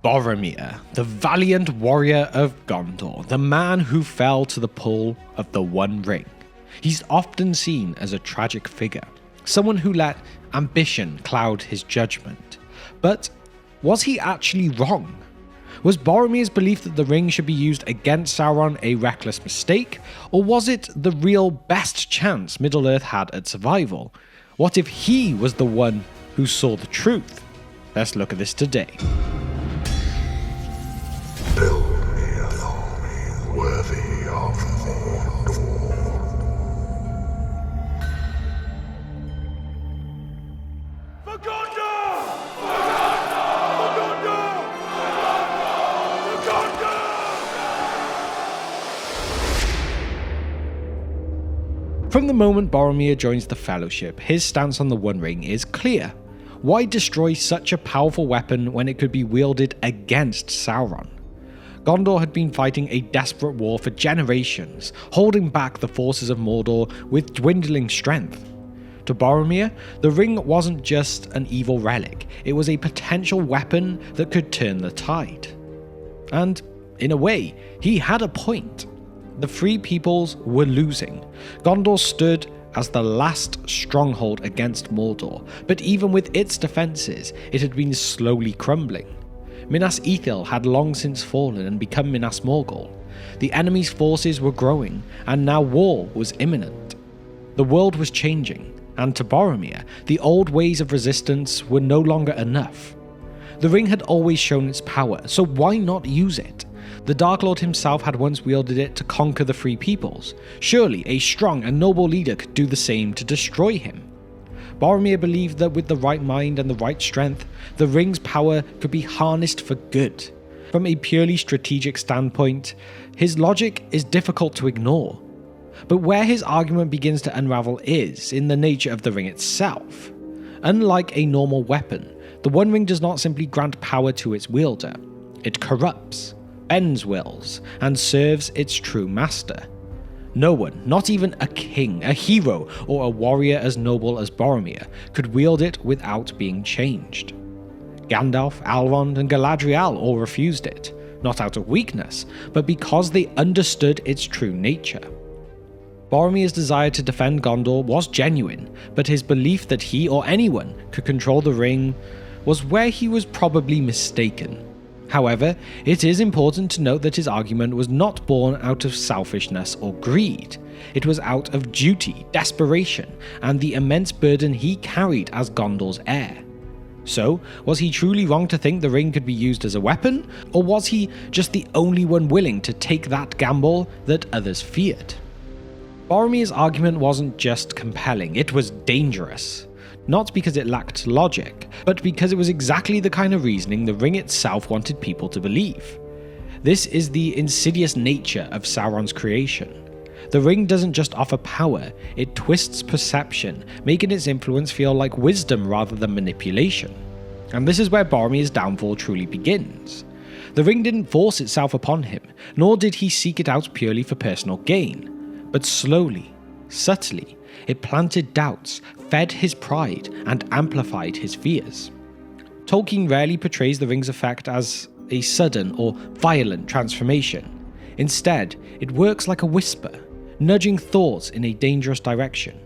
Boromir, the valiant warrior of Gondor, the man who fell to the pull of the One Ring. He's often seen as a tragic figure, someone who let ambition cloud his judgment. But was he actually wrong? Was Boromir's belief that the ring should be used against Sauron a reckless mistake, or was it the real best chance Middle-earth had at survival? What if he was the one who saw the truth? Let's look at this today. Build me worthy of Mordor. For Gondor! For Gondor! For Gondor! For Gondor! From the moment Boromir joins the Fellowship, his stance on the One Ring is clear. Why destroy such a powerful weapon when it could be wielded against Sauron? Gondor had been fighting a desperate war for generations, holding back the forces of Mordor with dwindling strength. To Boromir, the ring wasn't just an evil relic, it was a potential weapon that could turn the tide. And, in a way, he had a point. The Free Peoples were losing. Gondor stood as the last stronghold against Mordor, but even with its defences, it had been slowly crumbling. Minas Ithil had long since fallen and become Minas Morgul. The enemy's forces were growing, and now war was imminent. The world was changing, and to Boromir, the old ways of resistance were no longer enough. The ring had always shown its power, so why not use it? The Dark Lord himself had once wielded it to conquer the Free Peoples. Surely a strong and noble leader could do the same to destroy him. Boromir believed that with the right mind and the right strength, the ring's power could be harnessed for good. From a purely strategic standpoint, his logic is difficult to ignore. But where his argument begins to unravel is in the nature of the ring itself. Unlike a normal weapon, the One Ring does not simply grant power to its wielder. It corrupts, bends wills, and serves its true master. No one, not even a king, a hero, or a warrior as noble as Boromir, could wield it without being changed. Gandalf, Elrond, and Galadriel all refused it, not out of weakness, but because they understood its true nature. Boromir's desire to defend Gondor was genuine, but his belief that he or anyone could control the ring was where he was probably mistaken. However, it is important to note that his argument was not born out of selfishness or greed. It was out of duty, desperation, and the immense burden he carried as Gondor's heir. So, was he truly wrong to think the ring could be used as a weapon, or was he just the only one willing to take that gamble that others feared? Boromir's argument wasn't just compelling, it was dangerous. Not because it lacked logic, but because it was exactly the kind of reasoning the ring itself wanted people to believe. This is the insidious nature of Sauron's creation. The ring doesn't just offer power, it twists perception, making its influence feel like wisdom rather than manipulation. And this is where Boromir's downfall truly begins. The ring didn't force itself upon him, nor did he seek it out purely for personal gain. But slowly, subtly, it planted doubts, fed his pride, and amplified his fears. Tolkien rarely portrays the ring's effect as a sudden or violent transformation. Instead, it works like a whisper, nudging thoughts in a dangerous direction.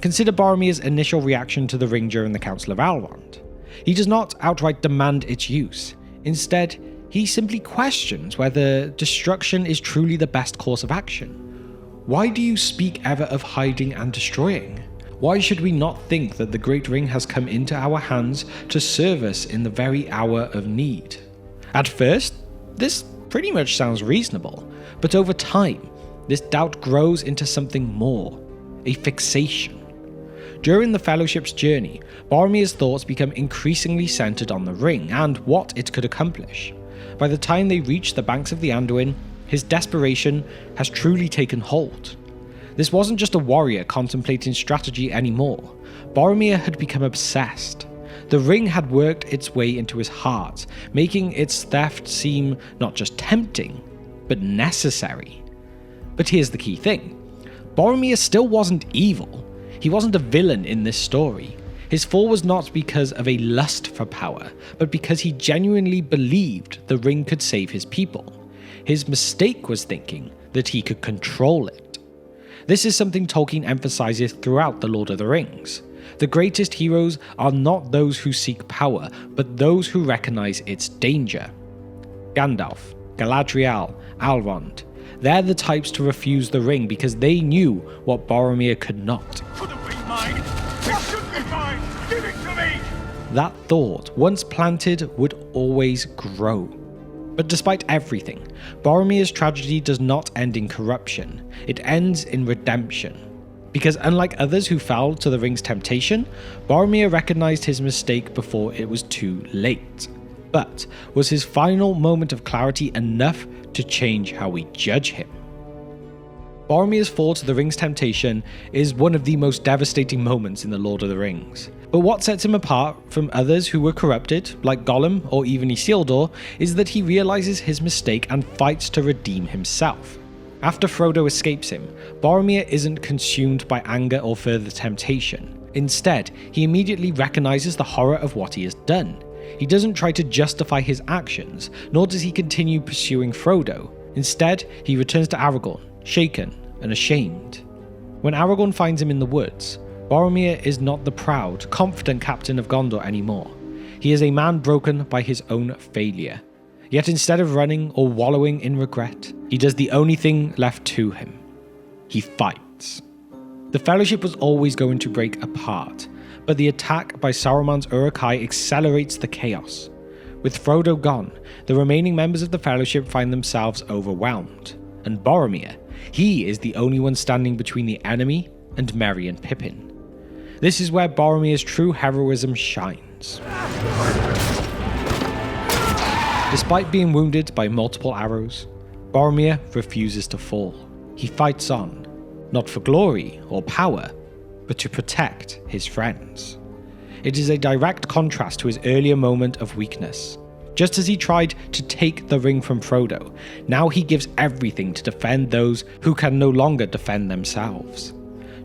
Consider Boromir's initial reaction to the ring during the Council of Elrond. He does not outright demand its use. Instead, he simply questions whether destruction is truly the best course of action. Why do you speak ever of hiding and destroying? Why should we not think that the Great Ring has come into our hands to serve us in the very hour of need? At first, this pretty much sounds reasonable, but over time, this doubt grows into something more, a fixation. During the Fellowship's journey, Boromir's thoughts become increasingly centered on the ring and what it could accomplish. By the time they reach the banks of the Anduin, his desperation has truly taken hold. This wasn't just a warrior contemplating strategy anymore. Boromir had become obsessed. The ring had worked its way into his heart, making its theft seem not just tempting, but necessary. But here's the key thing. Boromir still wasn't evil. He wasn't a villain in this story. His fall was not because of a lust for power, but because he genuinely believed the ring could save his people. His mistake was thinking that he could control it. This is something Tolkien emphasizes throughout The Lord of the Rings. The greatest heroes are not those who seek power, but those who recognize its danger. Gandalf, Galadriel, Elrond, they're the types to refuse the ring because they knew what Boromir could not. Couldn't be mine. It should be mine. Give it to me. That thought, once planted, would always grow. But despite everything, Boromir's tragedy does not end in corruption, it ends in redemption. Because unlike others who fell to the ring's temptation, Boromir recognized his mistake before it was too late. But was his final moment of clarity enough to change how we judge him? Boromir's fall to the ring's temptation is one of the most devastating moments in The Lord of the Rings. But what sets him apart from others who were corrupted, like Gollum or even Isildur, is that he realizes his mistake and fights to redeem himself. After Frodo escapes him, Boromir isn't consumed by anger or further temptation. Instead, he immediately recognizes the horror of what he has done. He doesn't try to justify his actions, nor does he continue pursuing Frodo. Instead, he returns to Aragorn, shaken and ashamed. When Aragorn finds him in the woods, Boromir is not the proud, confident captain of Gondor anymore. He is a man broken by his own failure. Yet instead of running or wallowing in regret, he does the only thing left to him. He fights. The Fellowship was always going to break apart, but the attack by Saruman's Uruk-hai accelerates the chaos. With Frodo gone, the remaining members of the Fellowship find themselves overwhelmed, and Boromir, he is the only one standing between the enemy and Merry and Pippin. This is where Boromir's true heroism shines. Despite being wounded by multiple arrows, Boromir refuses to fall. He fights on, not for glory or power, but to protect his friends. It is a direct contrast to his earlier moment of weakness. Just as he tried to take the ring from Frodo, now he gives everything to defend those who can no longer defend themselves.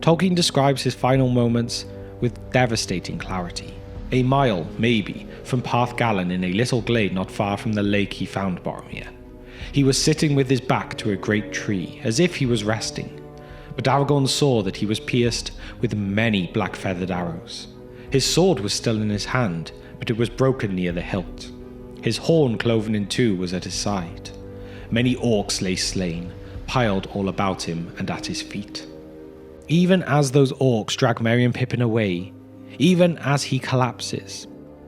Tolkien describes his final moments with devastating clarity. A mile, maybe, from Parth Galen in a little glade not far from the lake he found Boromir. He was sitting with his back to a great tree, as if he was resting. But Aragorn saw that he was pierced with many black-feathered arrows. His sword was still in his hand, but it was broken near the hilt. His horn cloven in two was at his side. Many orcs lay slain, piled all about him and at his feet. Even as those orcs drag Merry and Pippin away, even as he collapses,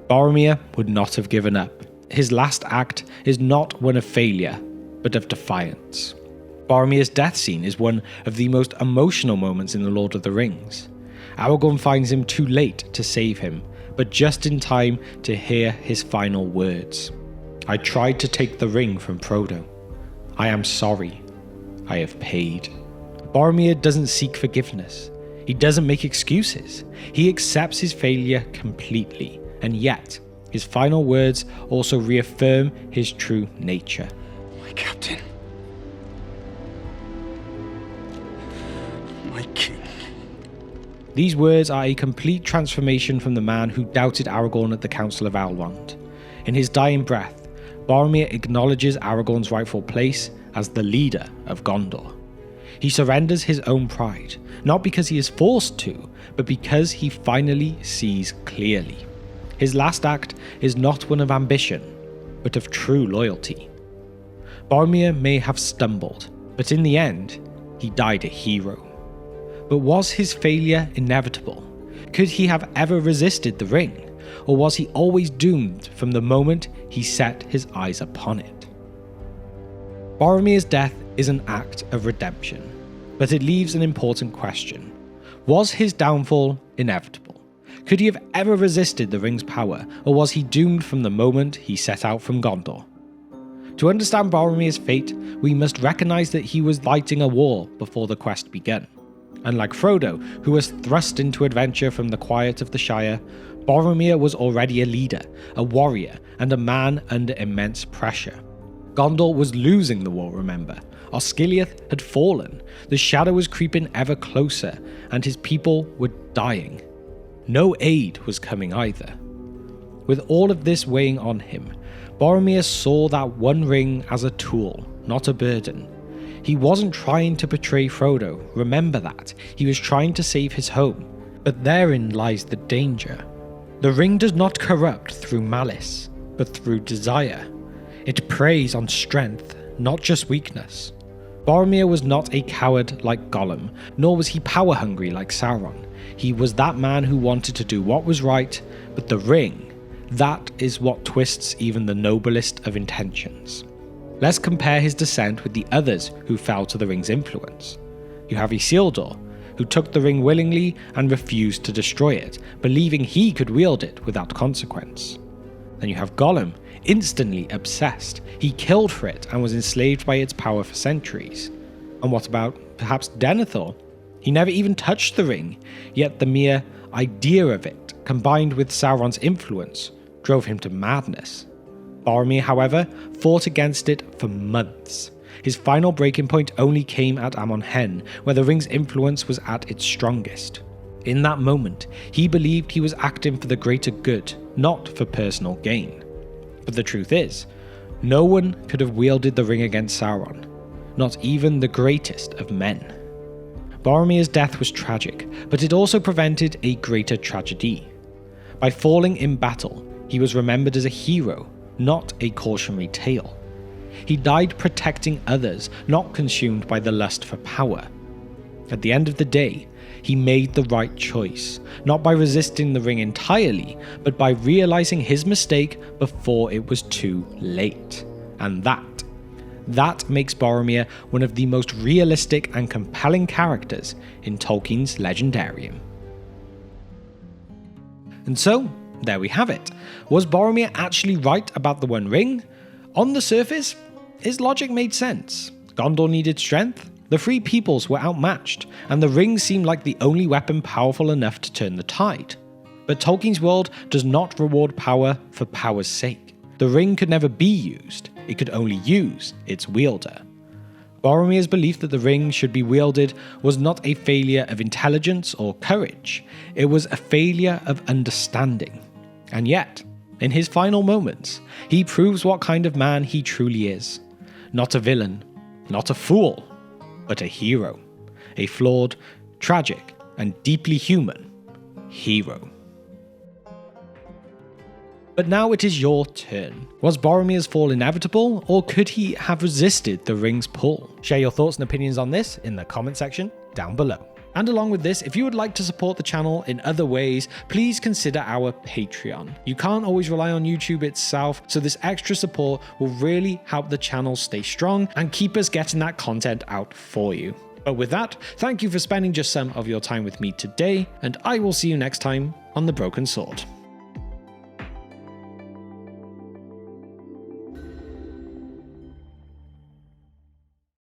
Boromir would not have given up. His last act is not one of failure, but of defiance. Boromir's death scene is one of the most emotional moments in The Lord of the Rings. Aragorn finds him too late to save him, but just in time to hear his final words. I tried to take the ring from Frodo. I am sorry. I have paid. Boromir doesn't seek forgiveness. He doesn't make excuses. He accepts his failure completely, and yet his final words also reaffirm his true nature. My captain. My king. These words are a complete transformation from the man who doubted Aragorn at the Council of Elrond. In his dying breath, Boromir acknowledges Aragorn's rightful place as the leader of Gondor. He surrenders his own pride, not because he is forced to, but because he finally sees clearly. His last act is not one of ambition, but of true loyalty. Boromir may have stumbled, but in the end, he died a hero. But was his failure inevitable? Could he have ever resisted the ring? Or was he always doomed from the moment he set his eyes upon it? Boromir's death is an act of redemption, but it leaves an important question. Was his downfall inevitable? Could he have ever resisted the ring's power, or was he doomed from the moment he set out from Gondor? To understand Boromir's fate, we must recognize that he was fighting a war before the quest began. Unlike Frodo, who was thrust into adventure from the quiet of the Shire, Boromir was already a leader, a warrior, and a man under immense pressure. Gondor was losing the war, remember. Osgiliath had fallen, the shadow was creeping ever closer, and his people were dying. No aid was coming either. With all of this weighing on him, Boromir saw that one ring as a tool, not a burden. He wasn't trying to betray Frodo, remember that. He was trying to save his home. But therein lies the danger. The ring does not corrupt through malice, but through desire. It preys on strength, not just weakness. Boromir was not a coward like Gollum, nor was he power-hungry like Sauron. He was that man who wanted to do what was right, but the ring, that is what twists even the noblest of intentions. Let's compare his descent with the others who fell to the ring's influence. You have Isildur, who took the ring willingly and refused to destroy it, believing he could wield it without consequence. Then you have Gollum, instantly obsessed. He killed for it and was enslaved by its power for centuries. And what about perhaps Denethor? He never even touched the ring, yet the mere idea of it, combined with Sauron's influence, drove him to madness. Boromir, however, fought against it for months. His final breaking point only came at Amon Hen, where the ring's influence was at its strongest. In that moment, he believed he was acting for the greater good, not for personal gain. But the truth is, no one could have wielded the ring against Sauron, not even the greatest of men. Boromir's death was tragic, but it also prevented a greater tragedy. By falling in battle, he was remembered as a hero, not a cautionary tale. He died protecting others, not consumed by the lust for power. At the end of the day, he made the right choice, not by resisting the ring entirely, but by realizing his mistake before it was too late. And that makes Boromir one of the most realistic and compelling characters in Tolkien's Legendarium. And so, there we have it. Was Boromir actually right about the One Ring? On the surface, his logic made sense. Gondor needed strength, the Free Peoples were outmatched, and the ring seemed like the only weapon powerful enough to turn the tide. But Tolkien's world does not reward power for power's sake. The ring could never be used, it could only use its wielder. Boromir's belief that the ring should be wielded was not a failure of intelligence or courage, it was a failure of understanding. And yet, in his final moments, he proves what kind of man he truly is. Not a villain, not a fool, but a hero. A flawed, tragic, and deeply human hero. But now it is your turn. Was Boromir's fall inevitable, or could he have resisted the ring's pull? Share your thoughts and opinions on this in the comment section down below. And along with this, if you would like to support the channel in other ways, please consider our Patreon. You can't always rely on YouTube itself, so this extra support will really help the channel stay strong and keep us getting that content out for you. But with that, thank you for spending just some of your time with me today, and I will see you next time on The Broken Sword.